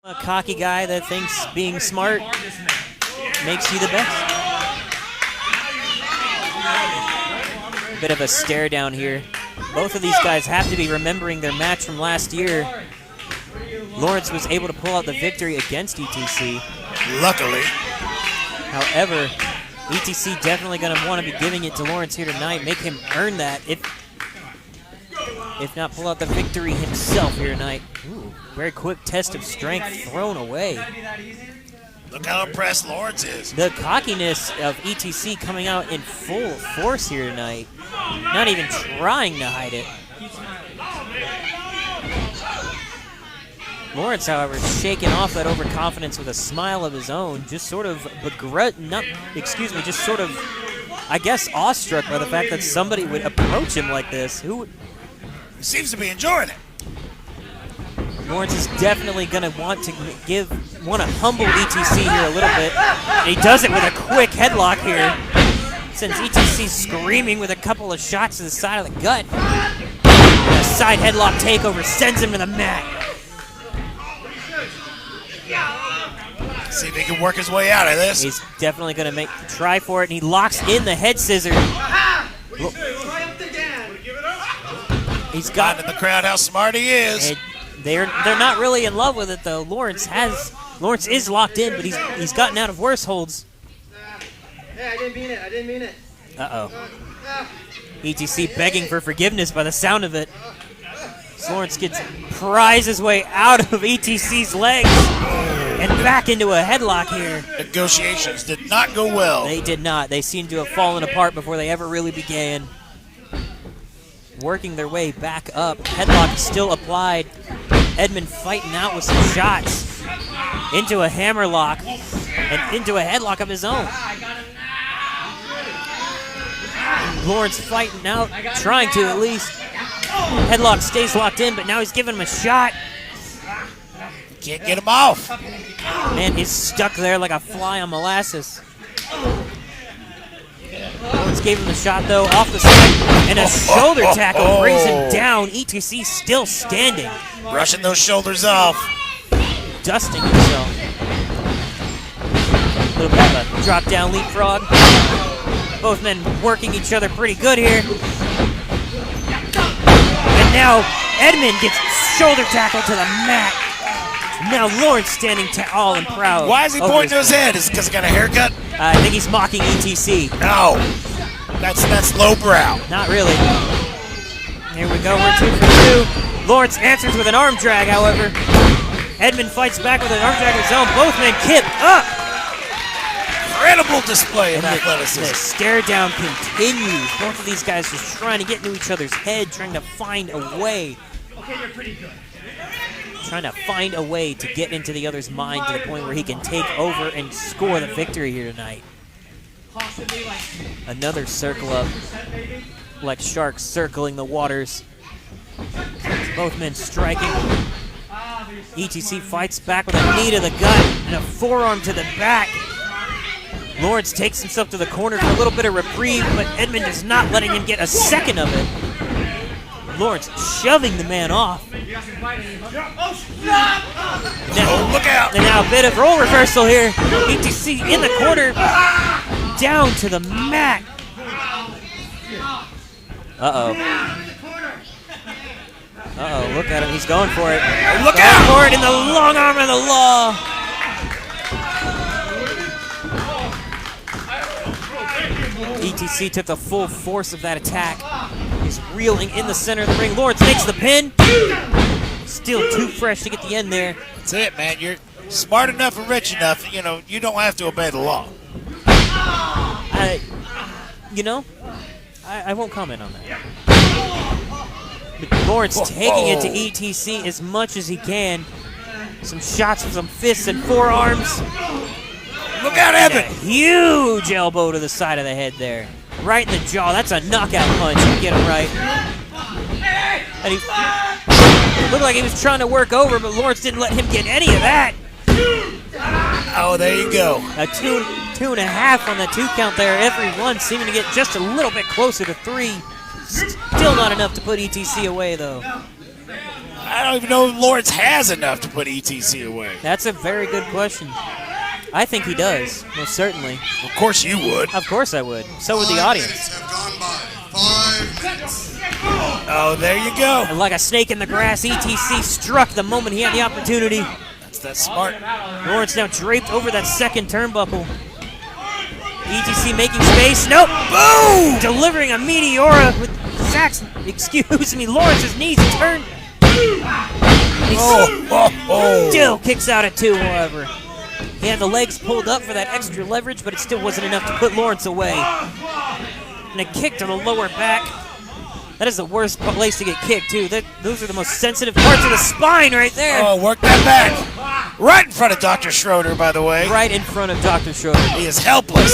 A cocky guy that thinks being smart makes you the best. Bit of a stare down here. Both of these guys have to be remembering their match from last year. Lawrence was able to pull out the victory against ETC. Luckily. However, ETC definitely going to want to be giving it to Lawrence here tonight, make him earn that, if not pull out the victory himself here tonight. Ooh, very quick test of strength thrown away. Look how impressed Lawrence is. The cockiness of ETC coming out in full force here tonight. Not even trying to hide it. Lawrence, however, shaking off that overconfidence with a smile of his own, just sort of just sort of, I guess, awestruck by the fact that somebody would approach him like this. He seems to be enjoying it. Lawrence is definitely going to want to humble ETC here a little bit. And he does it with a quick headlock here. Since ETC's screaming with a couple of shots to the side of the gut. A side headlock takeover sends him to the mat. See if he can work his way out of this. He's definitely going to try for it, and he locks in the head scissor. He's got in the crowd how smart he is. They're not really in love with it though. Lawrence is locked in, but he's gotten out of worse holds. Hey, I didn't mean it. Uh-oh. ETC begging for forgiveness by the sound of it. So Lawrence pries his way out of ETC's legs and back into a headlock here. Negotiations did not go well. They did not. They seemed to have fallen apart before they ever really began. Working their way back up. Headlock is still applied. Edmund fighting out with some shots. Into a hammerlock and into a headlock of his own. Lawrence fighting out, trying to at least. Headlock stays locked in, but now he's giving him a shot. Can't get him off. Man, he's stuck there like a fly on molasses. Lawrence gave him the shot, though, off the side, and a shoulder tackle brings him down. ETC still standing. Brushing those shoulders off. Dusting himself. A little bit of a drop-down leapfrog. Both men working each other pretty good here. And now Edmund gets shoulder tackle to the mat. Now Lawrence standing tall and proud. Why is he pointing to his head? Is it because he got a haircut? I think he's mocking ETC. No. That's lowbrow. Not really. Here we go, we're 2 for 2. Lawrence answers with an arm drag, however. Edmund fights back with an arm drag of his own. Both men kip up. Incredible display of and athleticism. The stare down continues. Both of these guys just trying to get into each other's head, trying to find a way. Okay, you're pretty good. Trying to find a way to get into the other's mind to the point where he can take over and score the victory here tonight. Another circle up, like sharks circling the waters. Both men striking. ETC fights back with a knee to the gut and a forearm to the back. Lawrence takes himself to the corner for a little bit of reprieve, but Edmund is not letting him get a second of it. Lawrence shoving the man off. Now, look out! And now a bit of role reversal here. ETC in the corner, down to the mat. Uh-oh. Uh-oh, look at him, he's going for it. Look out! For it in the long arm of the law. ETC took the full force of that attack. He's reeling in the center of the ring. Lawrence makes the pin. Still too fresh to get the end there. That's it, man. You're smart enough and rich enough, you don't have to obey the law. I won't comment on that. But Lawrence taking it to ETC as much as he can. Some shots with some fists and forearms. Look out, Evan! A huge elbow to the side of the head there. Right in the jaw. That's a knockout punch. You get him right. And he looked like he was trying to work over, but Lawrence didn't let him get any of that. Oh, there you go. A 2.5 on the 2 count there. Everyone seeming to get just a little bit closer to 3. Still not enough to put ETC away, though. I don't even know if Lawrence has enough to put ETC away. That's a very good question. I think he does, most certainly. Of course you would. Of course I would. So would the audience. Have gone by. 5 minutes. Oh, there you go. And like a snake in the grass, ETC struck the moment he had the opportunity. That's smart. Lawrence now draped over that second turnbuckle. ETC making space. Nope. Boom! Delivering a Meteora with Zach's, excuse me, Lawrence's knees turned. He still kicks out at 2, however. He had the legs pulled up for that extra leverage, but it still wasn't enough to put Lawrence away. And a kick to the lower back. That is the worst place to get kicked, too. Those are the most sensitive parts of the spine right there. Oh, work that back. Right in front of Dr. Schroeder, by the way. Right in front of Dr. Schroeder. He is helpless.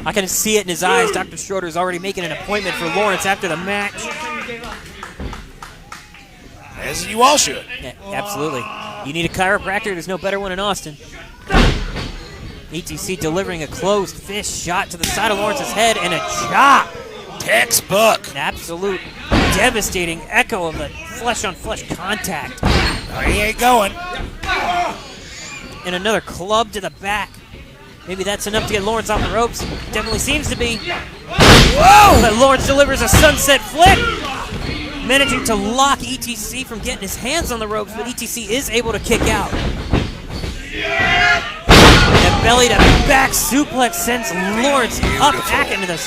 I can see it in his eyes. Dr. Schroeder's already making an appointment for Lawrence after the match. As you all should. Yeah, absolutely. You need a chiropractor, there's no better one in Austin. ETC delivering a closed fist shot to the side of Lawrence's head and a chop. Textbook. An absolute devastating echo of the flesh-on-flesh contact. Oh, he ain't going. And another club to the back. Maybe that's enough to get Lawrence off the ropes. Definitely seems to be. Whoa! But Lawrence delivers a sunset flip. Managing to lock ETC from getting his hands on the ropes, but ETC is able to kick out. And a belly to back suplex sends Lawrence up back into this.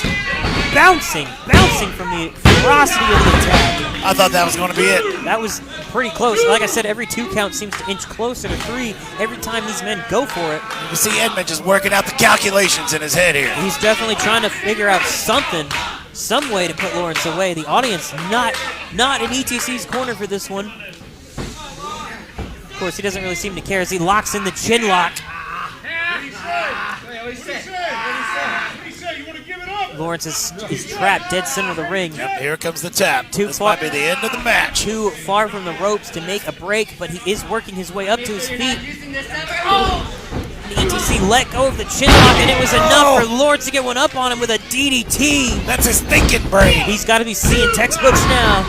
Bouncing from the ferocity of the attack. I thought that was going to be it. That was pretty close. Like I said, every 2 count seems to inch closer to 3 every time these men go for it. You see Edmund just working out the calculations in his head here. He's definitely trying to figure out something, some way to put Lawrence away. The audience not in ETC's corner for this one. Of course, he doesn't really seem to care as he locks in the chin lock. Lawrence is trapped dead center of the ring. Yep, here comes the tap. This might be the end of the match. Too far from the ropes to make a break, but he is working his way up to his feet. The ETC let go of the chin lock, and it was enough for Lawrence to get one up on him with a DDT. That's his thinking brain. He's got to be seeing textbooks now.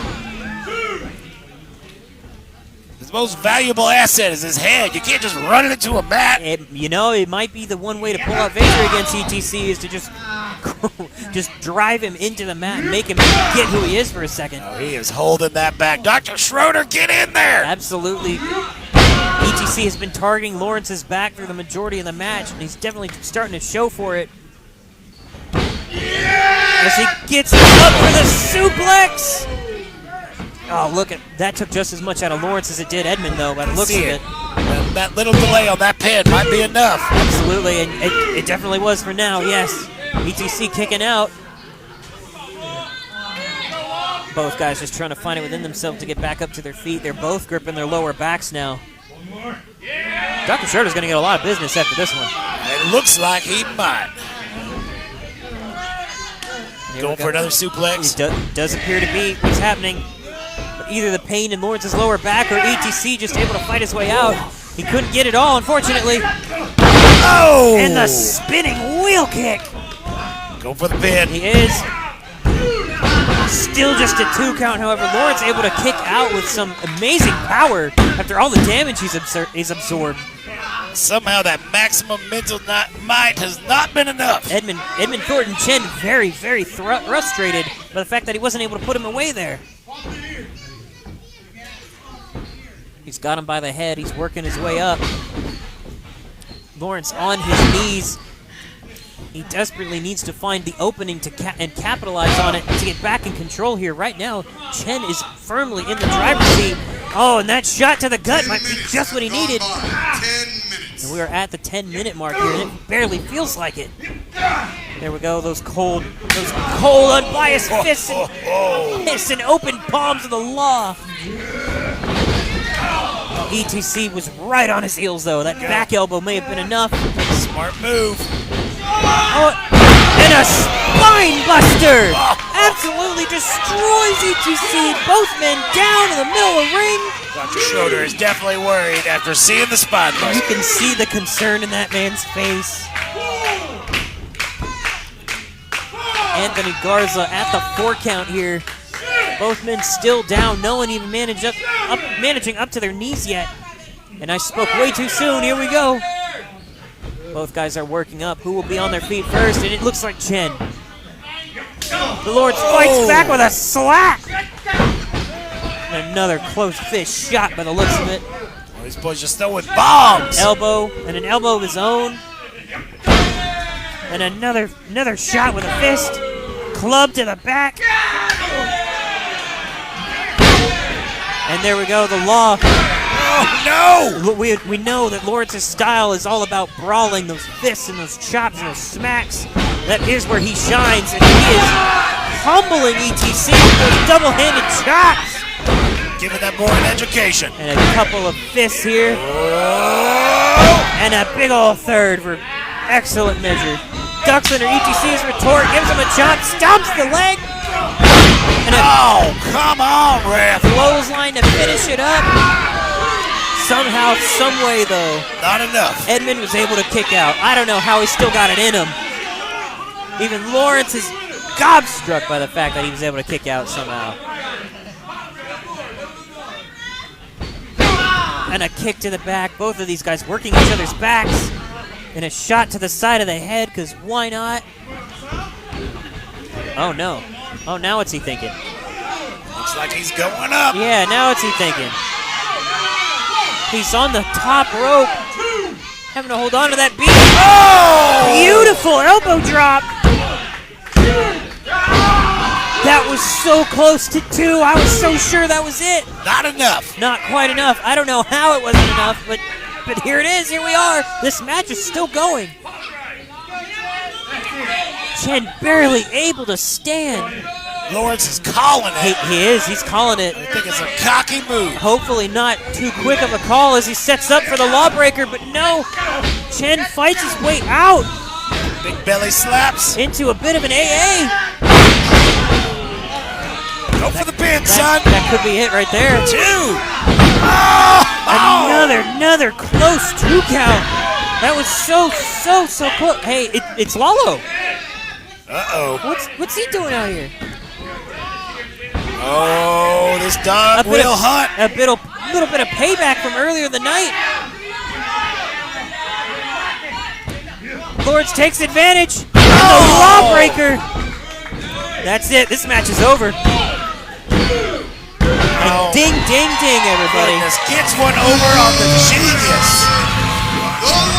His most valuable asset is his head. You can't just run it into a mat. It might be the one way to pull out victory against ETC is to just drive him into the mat and make him get who he is for a second. Oh, he is holding that back. Dr. Schroeder, get in there. Absolutely. ETC has been targeting Lawrence's back through the majority of the match, and he's definitely starting to show for it. As he gets up for the suplex. Oh, look at that! Took just as much out of Lawrence as it did Edmund, though. By the looks of it, that little delay on that pin might be enough. Absolutely, and it definitely was for now. Yes, ETC kicking out. Both guys just trying to find it within themselves to get back up to their feet. They're both gripping their lower backs now. Dr. Schroeder's going to get a lot of business after this one. It looks like he might. Going for another suplex. It does appear to be what's happening. But either the pain in Lawrence's lower back or ETC just able to fight his way out. He couldn't get it all, unfortunately. Oh! And the spinning wheel kick. Go for the pin. He is. Still just a 2 count, however. Lawrence able to kick out with some amazing power after all the damage he's absorbed. Somehow that maximum mental might has not been enough. Edmund Thornton Chen very, very frustrated by the fact that he wasn't able to put him away there. He's got him by the head. He's working his way up. Lawrence on his knees. He desperately needs to find the opening to capitalize on it to get back in control here. Right now, Chen is firmly in the driver's seat. Oh, and that shot to the gut might be just what he needed. 10 minutes. And we are at the 10-minute mark here, and it barely feels like it. There we go, those cold, unbiased fists and open palms of the law. ETC was right on his heels, though. That back elbow may have been enough. Smart move. Oh, and a spine buster! Absolutely destroys ETC. Both men down in the middle of the ring. Dr. Schroeder is definitely worried after seeing the spine buster. You can see the concern in that man's face. Anthony Garza at the 4 count here. Both men still down. No one even managing up to their knees yet. And I spoke way too soon. Here we go. Both guys are working up. Who will be on their feet first? And it looks like Chen. The Lords fights back with a slap. And another close fist shot by the looks of it. Well, these boys just throwing bombs. Elbow, and an elbow of his own. And another shot with a fist. Club to the back. And there we go, the law. Oh, no! We know that Lawrence's style is all about brawling, those fists and those chops and those smacks. That is where he shines, and he is humbling ETC with those double-handed chops. Giving that boy an education. And a couple of fists here. And a big old third for excellent measure. Ducks under ETC's retort, gives him a chop, stomps the leg. And Oh, come on, ref. clothesline to finish it up. Somehow, some way, though, Not enough. Edmund was able to kick out. I don't know how he still got it in him. Even Lawrence is gobstruck by the fact that he was able to kick out somehow. And a kick to the back. Both of these guys working each other's backs. And a shot to the side of the head, because why not? Oh, no. Oh, now what's he thinking? Looks like he's going up. Yeah, now what's he thinking? He's on the top rope. Having to hold on to that beat. Oh! Beautiful elbow drop. That was so close to 2. I was so sure that was it. Not enough. Not quite enough. I don't know how it wasn't enough, but here it is. Here we are. This match is still going. Chen barely able to stand. Lawrence is calling it. He is. He's calling it. I think it's a cocky move. Hopefully not too quick of a call as he sets up for the lawbreaker, but no. Chen fights his way out Big belly slaps. into a bit of an AA. Go for the pin, son. That could be it right there. 2. Oh! Another close 2 count. That was so close. Hey, it's Lalo. Uh-oh. What's he doing out here? Oh, this dog will hunt. A little bit of payback from earlier in the night. Lawrence takes advantage. And the lawbreaker. That's it. This match is over. Oh, Ding, ding, ding, everybody. goodness. Gets one over on the genius. The